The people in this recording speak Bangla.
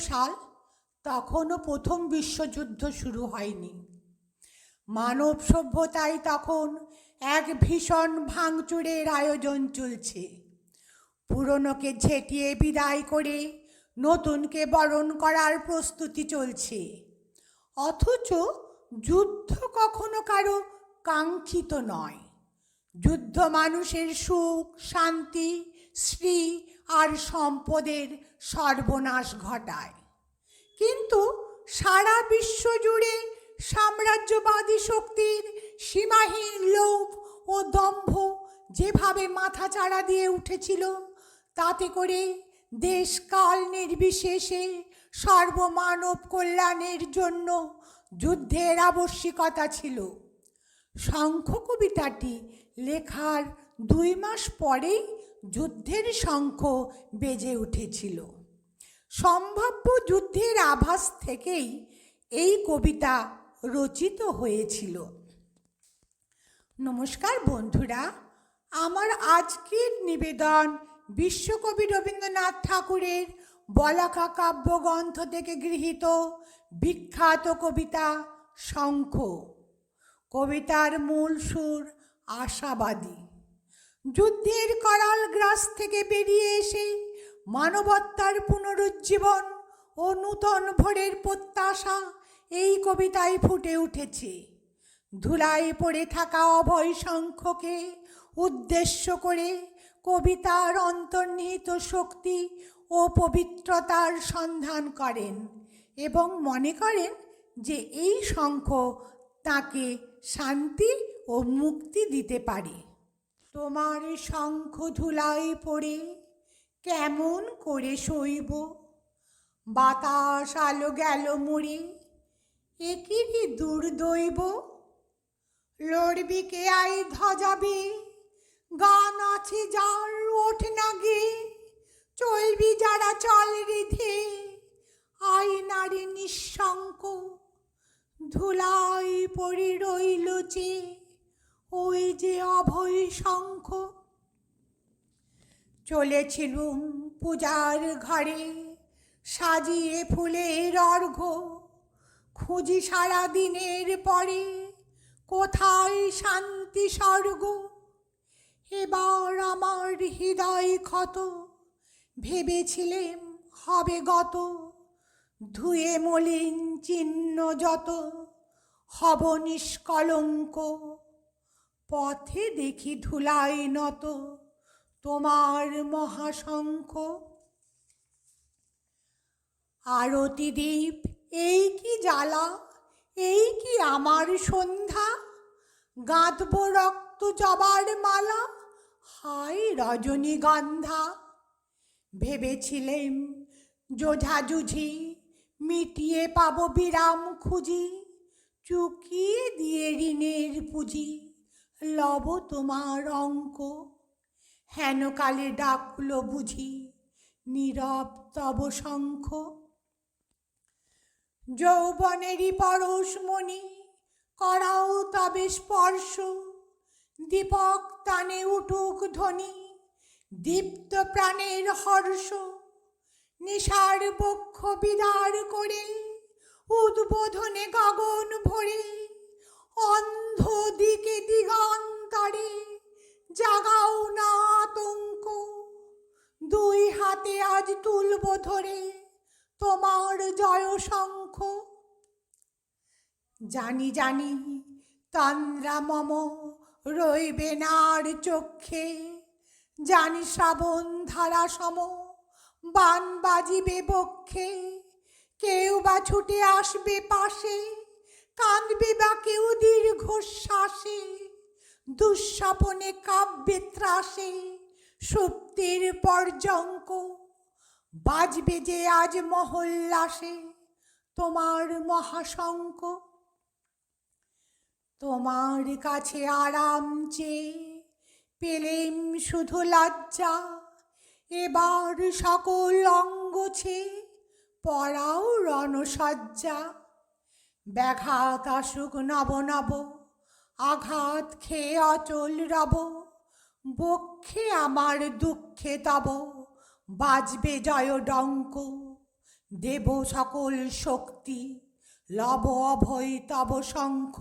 সাল, তখনও প্রথম বিশ্বযুদ্ধ শুরু হয়নি। মানব সভ্যতায় তখন এক ভীষণ ভাঙচুরের আয়োজন চলছে। পুরনোকে ঝেঁটিয়ে বিদায় করে নতুনকে বরণ করার প্রস্তুতি চলছে। অথচ যুদ্ধ কখনো কারো কাঙ্ক্ষিত নয়। যুদ্ধ মানুষের সুখ, শান্তি, শ্রী আর সম্পদের সর্বনাশ ঘটায়। কিন্তু সারা বিশ্ব জুড়ে সাম্রাজ্যবাদী শক্তির সীমাহীন লোভ ও দম্ভ যেভাবে মাথাচাড়া দিয়ে উঠেছিল, তাতে করে দেশকাল নির্বিশেষে সর্বমানব কল্যাণের জন্য যুদ্ধের আবশ্যিকতা ছিল। শঙ্খ কবিতাটি লেখার 2 মাস পরেই যুদ্ধের শঙ্খ বেজে উঠেছিল। সম্ভাব্য যুদ্ধের আভাস থেকেই এই কবিতা রচিত হয়েছিল। নমস্কার বন্ধুরা, আমার আজকের নিবেদন বিশ্বকবি রবীন্দ্রনাথ ঠাকুরের বলাকা কাব্যগ্রন্থ থেকে গৃহীত বিখ্যাত কবিতা শঙ্খ। কবিতার মূল সুর আশাবাদী। যুদ্ধের করাল গ্রাস থেকে বেরিয়ে এসে মানবতার পুনরুজ্জীবন ও নূতন ভোরের প্রত্যাশা এই কবিতায় ফুটে উঠেছে। ধুলায় পড়ে থাকা অভয় শঙ্খকে উদ্দেশ্য করে কবিতার অন্তর্নিহিত শক্তি ও পবিত্রতার সন্ধান করেন এবং মনে করেন যে এই শঙ্খ তাকে শান্তি ও মুক্তি দিতে পারে। তোমার শঙ্খ ধুলায় পড়ে কেমন করে সইব, বাতাস আলো গেল মরে একিরি দুর্দৈব। লড়বি কে আই ধ্বজাবে, গান আছে যার ওঠ না গে, চলবি যারা চল রেধে আই নারী নিঃশঙ্ক। ধুলায় পড়ে রইল যে ওই যে অভয় শঙ্খ। চলেছিলুম পূজার ঘরে সাজিয়ে ফুলের অর্ঘ্য, খুঁজি সারা দিনের পরে কোথায় শান্তি স্বর্গ। এবার আমার হৃদয় ক্ষত, ভেবেছিলেম হবে গত, ধুয়ে মলিন চিহ্ন যত হব নিষ্কলঙ্ক। পথে দেখি ধুলায় নত তোমার মহাশঙ্খ। আরতি দ্বীপ এই কি জ্বালা, এই কি আমার সন্ধ্যা, গাঁথব রক্ত জবার মালা, হায় রজনীগন্ধা। ভেবেছিলেম যোঝাযুঝি মিটিয়ে পাব বিরাম খুঁজি, চুকিয়ে দিয়ে ঋণের পুঁজি লব তোমার অঙ্ক। হেনকালে ডাকল বুঝি নীরব তব শঙ্খ। যৌবনেরই পরশমণি করাও তবে স্পর্শ, দীপক টানে উঠুক ধ্বনি দীপ্ত প্রাণের হর্ষ। নিশার বক্ষ বিদার করে উদ্বোধনে গগন ভরে, অন্ধ দিকে দিগন্তরে জাগাও না আতঙ্ক। 2 হাতে আজ তুলব ধরে তোমার জয় শঙ্খ। জানি জানি তন্দ্রা মম রইবে নার চক্ষে, জানি শ্রাবণ ধারা সম বান বাজিবে বক্ষে। কেউ বা ছুটে আসবে পাশে, কাঁদবে বা কেউ দীর্ঘশ্বাসে, দুঃস্বপনে কাব্যে ত্রাসে সুপ্তির পর্যঙ্ক। বাজবে যে আজ মহোল্লাসে তোমার মহাশঙ্খ। তোমার কাছে আরাম চেয়ে পেলেম শুধু লজ্জা, এবার সকল অঙ্গ ছেয়ে পড়াও রণসজ্জা। ব্যাঘাত আসুক নব নব, আঘাত খেয়ে অচল রব, বক্ষে আমার দুঃখে তব বাজবে জয় ডঙ্ক, দেব সকল শক্তি, লব অভয় তব শঙ্খ।